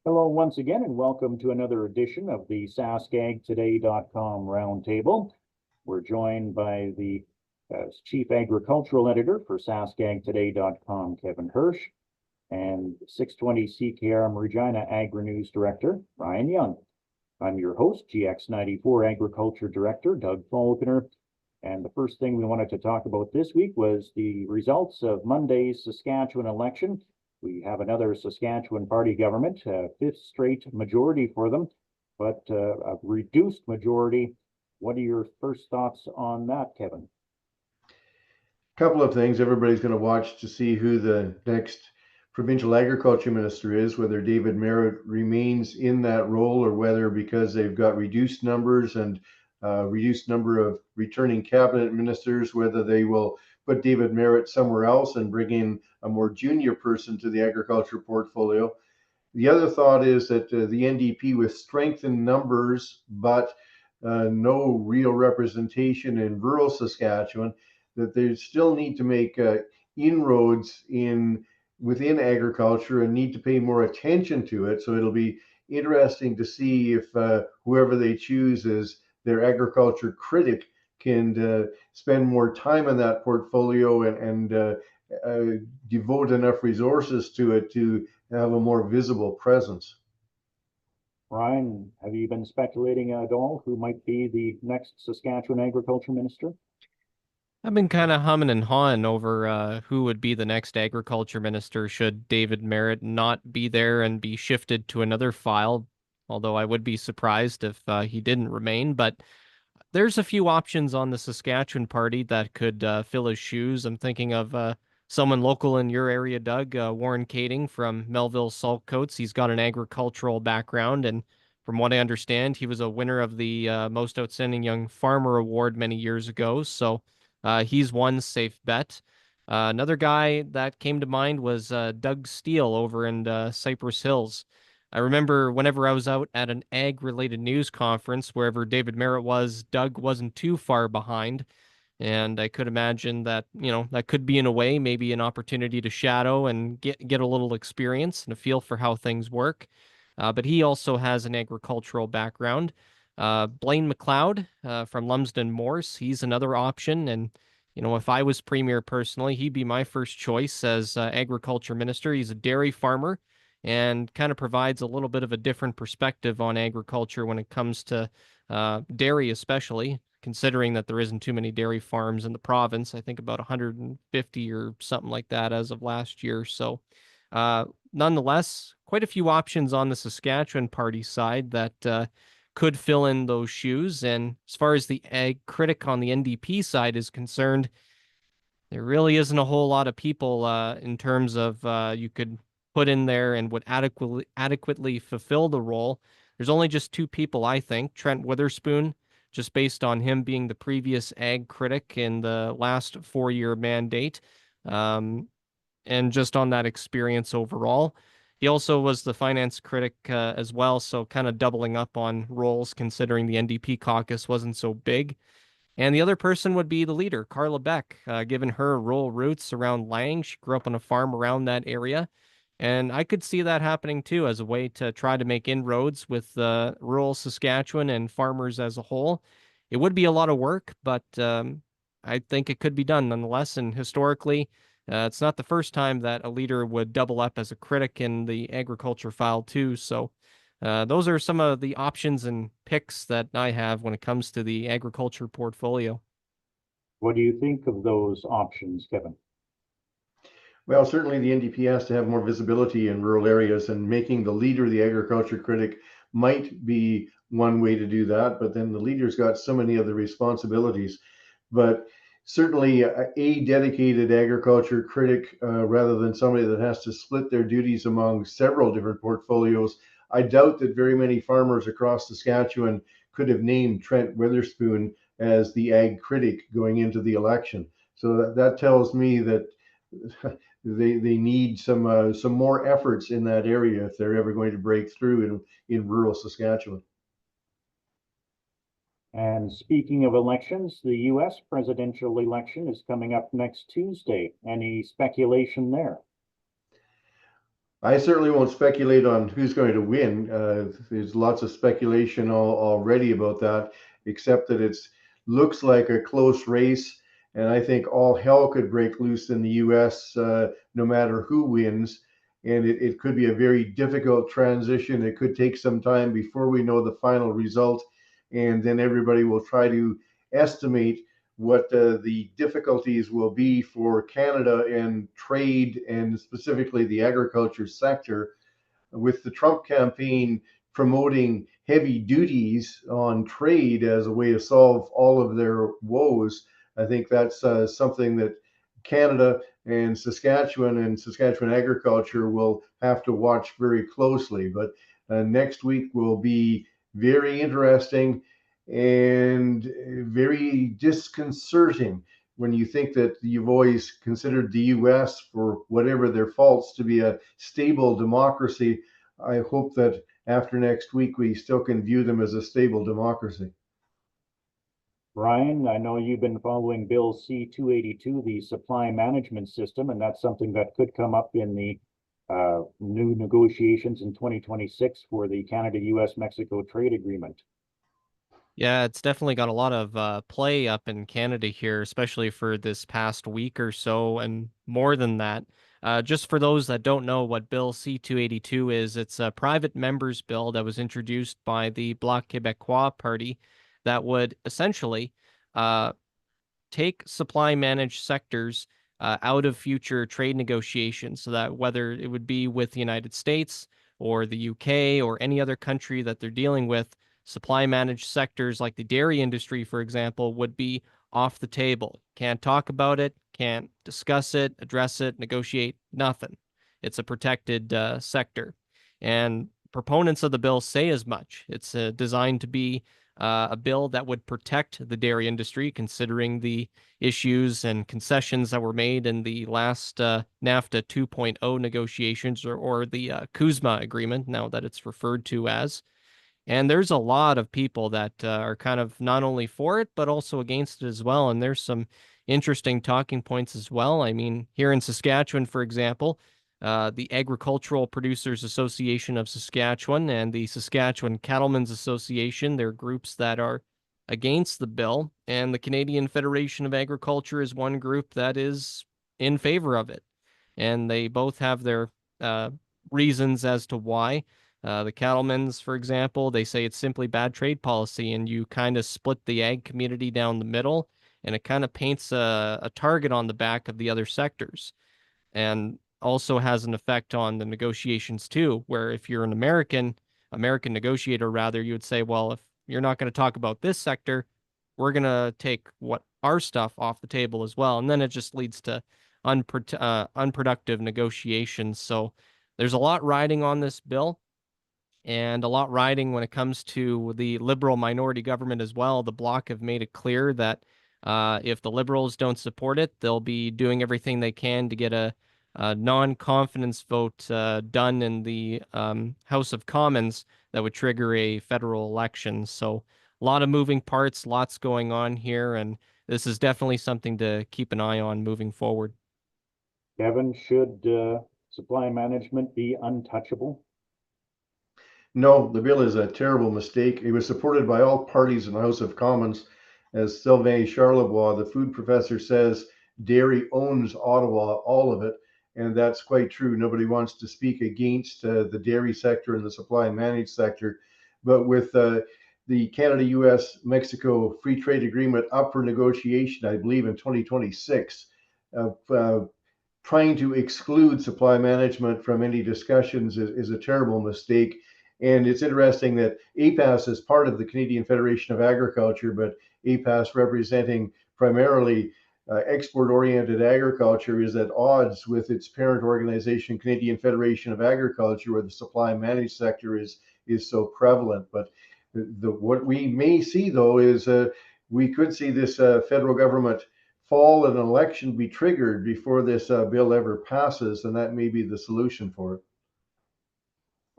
Hello once again, and welcome to another edition of the SaskAgToday.com Roundtable. We're joined by the Chief Agricultural Editor for SaskAgToday.com, Kevin Hursh, and 620 CKRM Regina AgriNews Director, Ryan Young. I'm your host, GX94 Agriculture Director, Doug Falconer, and the first thing we wanted to talk about this week was the results of Monday's Saskatchewan election. We have another Saskatchewan Party government, fifth straight majority for them, but a reduced majority. What are your first thoughts on that, Kevin? A couple of things. Everybody's going to watch to see who the next provincial agriculture minister is, whether David Merritt remains in that role or whether, because they've got reduced numbers and reduced number of returning cabinet ministers, whether they will put David Merritt somewhere else and bring in a more junior person to the agriculture portfolio. The other thought is that the NDP, with strength in numbers but no real representation in rural Saskatchewan, that they still need to make inroads within agriculture and need to pay more attention to it. So it'll be interesting to see if whoever they choose as their agriculture critic can spend more time in that portfolio and devote enough resources to it to have a more visible presence. Ryan, have you been speculating at all who might be the next Saskatchewan agriculture minister? I've been kind of humming and hawing over who would be the next agriculture minister should David Merritt not be there and be shifted to another file, although I would be surprised if he didn't remain. But there's a few options on the Saskatchewan Party that could fill his shoes. I'm thinking of someone local in your area, Doug, Warren Kading from Melville Saltcoats. He's got an agricultural background, and from what I understand, he was a winner of the Most Outstanding Young Farmer Award many years ago. So he's one safe bet. Another guy that came to mind was Doug Steele over in Cypress Hills. I remember whenever I was out at an ag-related news conference, wherever David Merritt was, Doug wasn't too far behind. And I could imagine that, that could be in a way maybe an opportunity to shadow and get a little experience and a feel for how things work. But he also has an agricultural background. Blaine McLeod from Lumsden Morse, he's another option. And, if I was premier personally, he'd be my first choice as agriculture minister. He's a dairy farmer and kind of provides a little bit of a different perspective on agriculture when it comes to dairy, especially considering that there isn't too many dairy farms in the province. I think about 150 or something like that as of last year. So nonetheless, quite a few options on the Saskatchewan Party side that could fill in those shoes. And as far as the ag critic on the NDP side is concerned, there really isn't a whole lot of people in terms of you could put in there and would adequately fulfill the role. There's only just two people, I think. Trent Witherspoon, just based on him being the previous ag critic in the last 4-year mandate, and just on that experience overall. He also was the finance critic as well, so kind of doubling up on roles considering the NDP caucus wasn't so big. And the other person would be the leader, Carla Beck, given her rural roots around Lang. She grew up on a farm around that area. And I could see that happening too as a way to try to make inroads with rural Saskatchewan and farmers as a whole. It would be a lot of work, but I think it could be done nonetheless. And historically, it's not the first time that a leader would double up as a critic in the agriculture file too. So those are some of the options and picks that I have when it comes to the agriculture portfolio. What do you think of those options, Kevin? Well, certainly the NDP has to have more visibility in rural areas, and making the leader the agriculture critic might be one way to do that, but then the leader's got so many other responsibilities. But certainly a dedicated agriculture critic rather than somebody that has to split their duties among several different portfolios. I doubt that very many farmers across Saskatchewan could have named Trent Witherspoon as the ag critic going into the election. So that tells me that they need some more efforts in that area if they're ever going to break through in rural Saskatchewan. And speaking of elections, the U.S. presidential election is coming up next Tuesday. Any speculation there? I certainly won't speculate on who's going to win. There's lots of speculation already about that, except that it looks like a close race. And I think all hell could break loose in the US no matter who wins. And it could be a very difficult transition. It could take some time before we know the final result. And then everybody will try to estimate what the difficulties will be for Canada and trade, and specifically the agriculture sector, with the Trump campaign promoting heavy duties on trade as a way to solve all of their woes. I think that's something that Canada and Saskatchewan agriculture will have to watch very closely. But next week will be very interesting and very disconcerting when you think that you've always considered the US, for whatever their faults, to be a stable democracy. I hope that after next week, we still can view them as a stable democracy. Brian, I know you've been following Bill C-282, the supply management system, and that's something that could come up in the new negotiations in 2026 for the Canada-US-Mexico trade agreement. Yeah, it's definitely got a lot of play up in Canada here, especially for this past week or so, and more than that. Just for those that don't know what Bill C-282 is, it's a private members bill that was introduced by the Bloc Québécois party that would essentially uh, take supply managed sectors out of future trade negotiations, so that whether it would be with the United States or the UK or any other country that they're dealing with, supply managed sectors like the dairy industry, for example, would be off the table. Can't talk about it, can't discuss it, address it, negotiate, nothing. It's a protected sector. And proponents of the bill say as much. It's designed to be a bill that would protect the dairy industry, considering the issues and concessions that were made in the last NAFTA 2.0 negotiations, or the CUSMA agreement, now that it's referred to as. And there's a lot of people that are kind of not only for it, but also against it as well. And there's some interesting talking points as well. I mean, here in Saskatchewan, for example, the Agricultural Producers Association of Saskatchewan and the Saskatchewan Cattlemen's Association, they're groups that are against the bill. And the Canadian Federation of Agriculture is one group that is in favor of it. And they both have their reasons as to why. The cattlemen's, for example, they say it's simply bad trade policy, and you kind of split the ag community down the middle, and it kind of paints a target on the back of the other sectors, and also has an effect on the negotiations too, where if you're an American negotiator, rather, you would say, well, if you're not going to talk about this sector, we're going to take what our stuff off the table as well. And then it just leads to unproductive negotiations. So there's a lot riding on this bill, and a lot riding when it comes to the Liberal minority government as well. The Bloc have made it clear that if the Liberals don't support it, they'll be doing everything they can to get a non-confidence vote done in the House of Commons that would trigger a federal election. So a lot of moving parts, lots going on here, and this is definitely something to keep an eye on moving forward. Kevin, should supply management be untouchable? No, the bill is a terrible mistake. It was supported by all parties in the House of Commons. As Sylvain Charlebois, the food professor, says, dairy owns Ottawa, all of it. And that's quite true. Nobody wants to speak against the dairy sector and the supply and managed sector. But with the Canada-US-Mexico Free Trade Agreement up for negotiation, I believe in 2026, trying to exclude supply management from any discussions is a terrible mistake. And it's interesting that APAS is part of the Canadian Federation of Agriculture, but APAS, representing primarily export-oriented agriculture, is at odds with its parent organization, Canadian Federation of Agriculture, where the supply managed sector is so prevalent. But what we may see, though, is we could see this federal government fall and an election be triggered before this bill ever passes, and that may be the solution for it.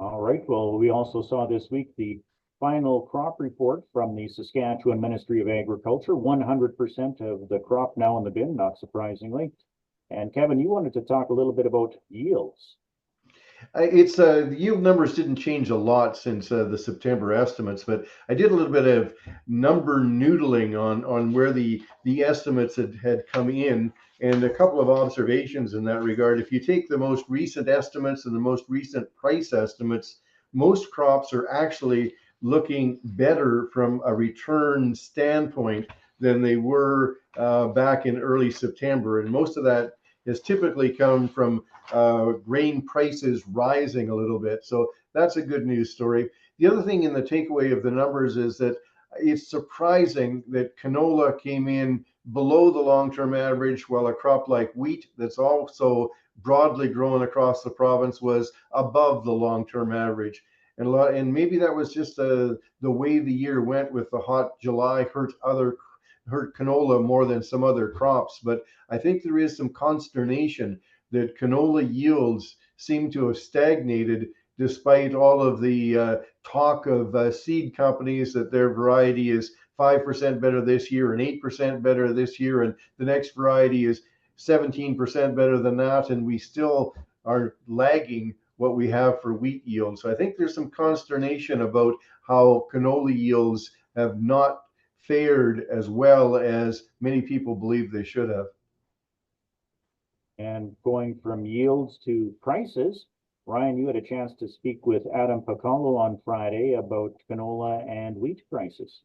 All right. Well, we also saw this week the final crop report from the Saskatchewan Ministry of Agriculture. 100% of the crop now in the bin, not surprisingly. And Kevin, you wanted to talk a little bit about yields. The yield numbers didn't change a lot since the September estimates, but I did a little bit of number noodling on where the estimates had come in, and a couple of observations in that regard. If you take the most recent estimates and the most recent price estimates, most crops are actually looking better from a return standpoint than they were back in early September, and most of that has typically come from grain prices rising a little bit. So that's a good news story. The other thing in the takeaway of the numbers is that it's surprising that canola came in below the long-term average, while a crop like wheat, that's also broadly grown across the province, was above the long-term average. And maybe that was just the way the year went, with the hot July hurt canola more than some other crops. But I think there is some consternation that canola yields seem to have stagnated despite all of the talk of seed companies that their variety is 5% better this year and 8% better this year, and the next variety is 17% better than that, and we still are lagging what we have for wheat yields. So I think there's some consternation about how canola yields have not fared as well as many people believe they should have. And going from yields to prices, Ryan, you had a chance to speak with Adam Pacolo on Friday about canola and wheat prices.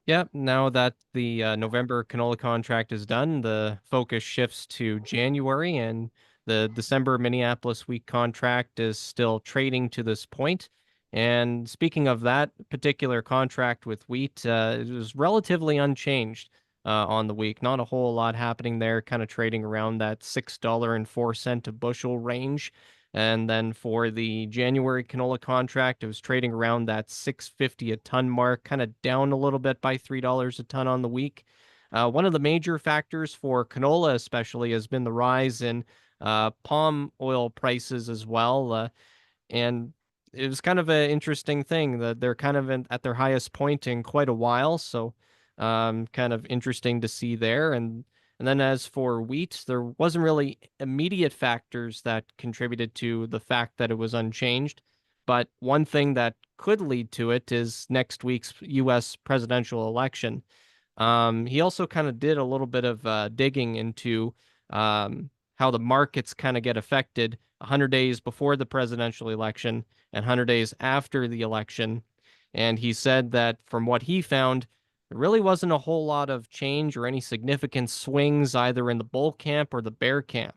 Yep, now that the November canola contract is done, the focus shifts to January, and the December Minneapolis wheat contract is still trading to this point. And speaking of that particular contract with wheat, it was relatively unchanged on the week. Not a whole lot happening there, kind of trading around that $6.04 a bushel range. And then for the January canola contract, it was trading around that $6.50 a ton mark, kind of down a little bit by $3 a ton on the week. One of the major factors for canola, especially, has been the rise in palm oil prices as well. And it was kind of an interesting thing that they're kind of at their highest point in quite a while. So kind of interesting to see there. And then as for wheat, there wasn't really immediate factors that contributed to the fact that it was unchanged. But one thing that could lead to it is next week's U.S. presidential election. He also kind of did a little bit of digging into how the markets kind of get affected 100 days before the presidential election and 100 days after the election. And he said that from what he found, there really wasn't a whole lot of change or any significant swings either in the bull camp or the bear camp.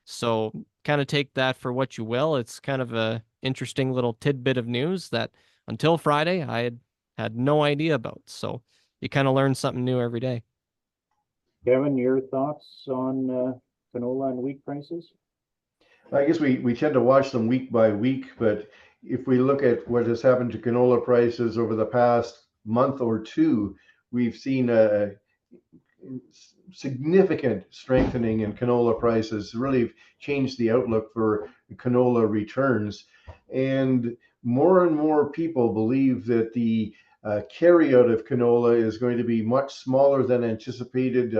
So kind of take that for what you will. It's kind of a interesting little tidbit of news that until Friday I had no idea about. So you kind of learn something new every day. Kevin, your thoughts on canola and wheat prices? I guess we tend to watch them week by week, but if we look at what has happened to canola prices over the past month or two, we've seen a significant strengthening in canola prices, really changed the outlook for canola returns. And more people believe that the carryout of canola is going to be much smaller than anticipated.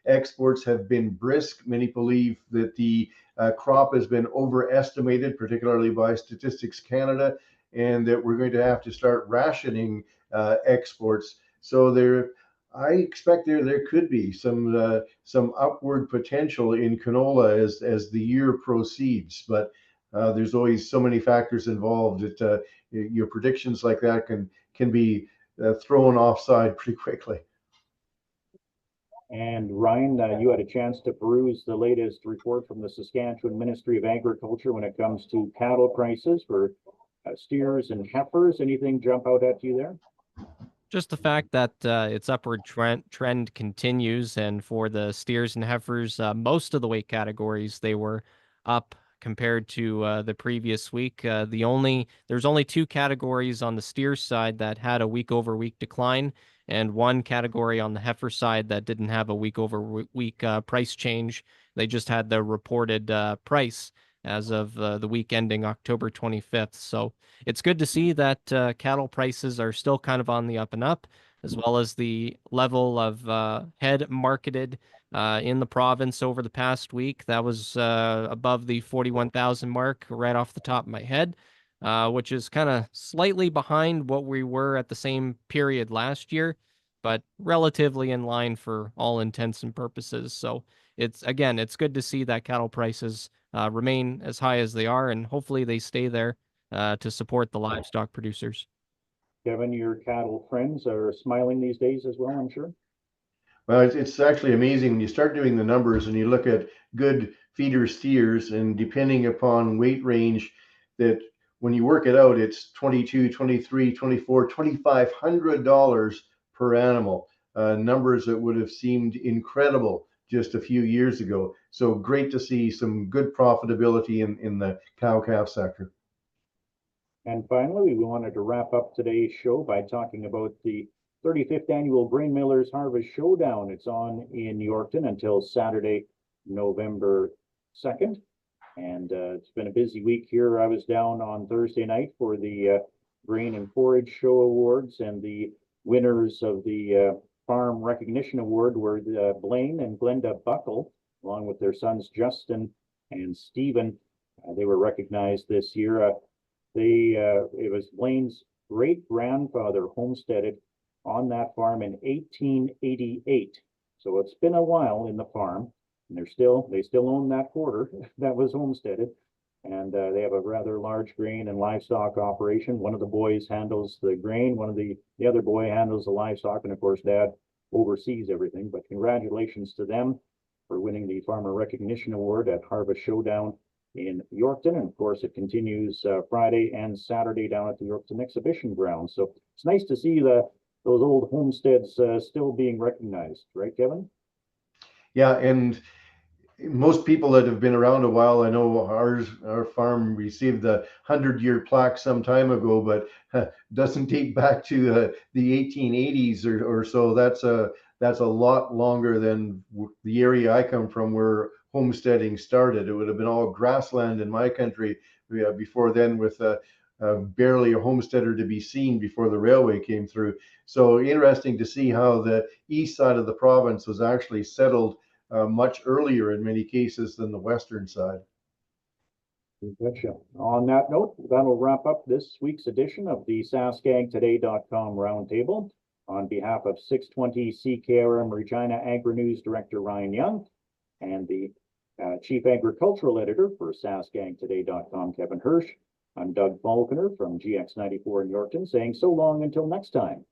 Exports have been brisk. Many believe that the crop has been overestimated, particularly by Statistics Canada, and that we're going to have to start rationing exports. So I expect there could be some upward potential in canola as the year proceeds, but there's always so many factors involved that your predictions like that can be thrown offside pretty quickly. And Ryan, you had a chance to peruse the latest report from the Saskatchewan Ministry of Agriculture when it comes to cattle prices for steers and heifers. Anything jump out at you there? Just the fact that its upward trend continues, and for the steers and heifers, most of the weight categories, they were up compared to the previous week. There's only two categories on the steer side that had a week-over-week decline, and one category on the heifer side that didn't have a week-over-week price change. They just had the reported price as of the week ending October 25th. So it's good to see that cattle prices are still kind of on the up and up, as well as the level of head marketed in the province over the past week. That was above the 41,000 mark right off the top of my head, which is kind of slightly behind what we were at the same period last year, but relatively in line for all intents and purposes. So it's good to see that cattle prices remain as high as they are, and hopefully they stay there to support the livestock producers. Kevin, your cattle friends are smiling these days as well, I'm sure. Well, it's actually amazing when you start doing the numbers and you look at good feeder steers, and depending upon weight range, that when you work it out, it's $22, $23, $24, $2,500 per animal. Numbers that would have seemed incredible just a few years ago. So great to see some good profitability in the cow-calf sector. And finally, we wanted to wrap up today's show by talking about the 35th annual Grain Millers Harvest Showdown. It's on in Yorkton until Saturday, November 2nd. And it's been a busy week here. I was down on Thursday night for the Grain and Forage Show Awards, and the winners of the Farm Recognition Award were Blaine and Glenda Buckle, along with their sons Justin and Stephen. They were recognized this year. It was Blaine's great-grandfather homesteaded on that farm in 1888. So it's been a while in the farm, and they still own that quarter that was homesteaded. And they have a rather large grain and livestock operation. One of the boys handles the grain, the other boy handles the livestock, and of course Dad oversees everything. But congratulations to them for winning the Farmer Recognition Award at Harvest Showdown in Yorkton. And of course it continues Friday and Saturday down at the Yorkton Exhibition Grounds. So it's nice to see those old homesteads still being recognized, right, Kevin? Yeah, and most people that have been around a while, I know our farm received the 100-year plaque some time ago, but doesn't date back to the 1880s or so. That's a lot longer than the area I come from, where homesteading started. It would have been all grassland in my country before then, with barely a homesteader to be seen before the railway came through. So interesting to see how the east side of the province was actually settled much earlier in many cases than the western side. Gotcha. On that note, that'll wrap up this week's edition of the SaskAgToday.com Roundtable. On behalf of 620 CKRM Regina AgriNews Director Ryan Young and the Chief Agricultural Editor for SaskAgToday.com Kevin Hursh, I'm Doug Falconer from GX94 in Yorkton, saying so long until next time.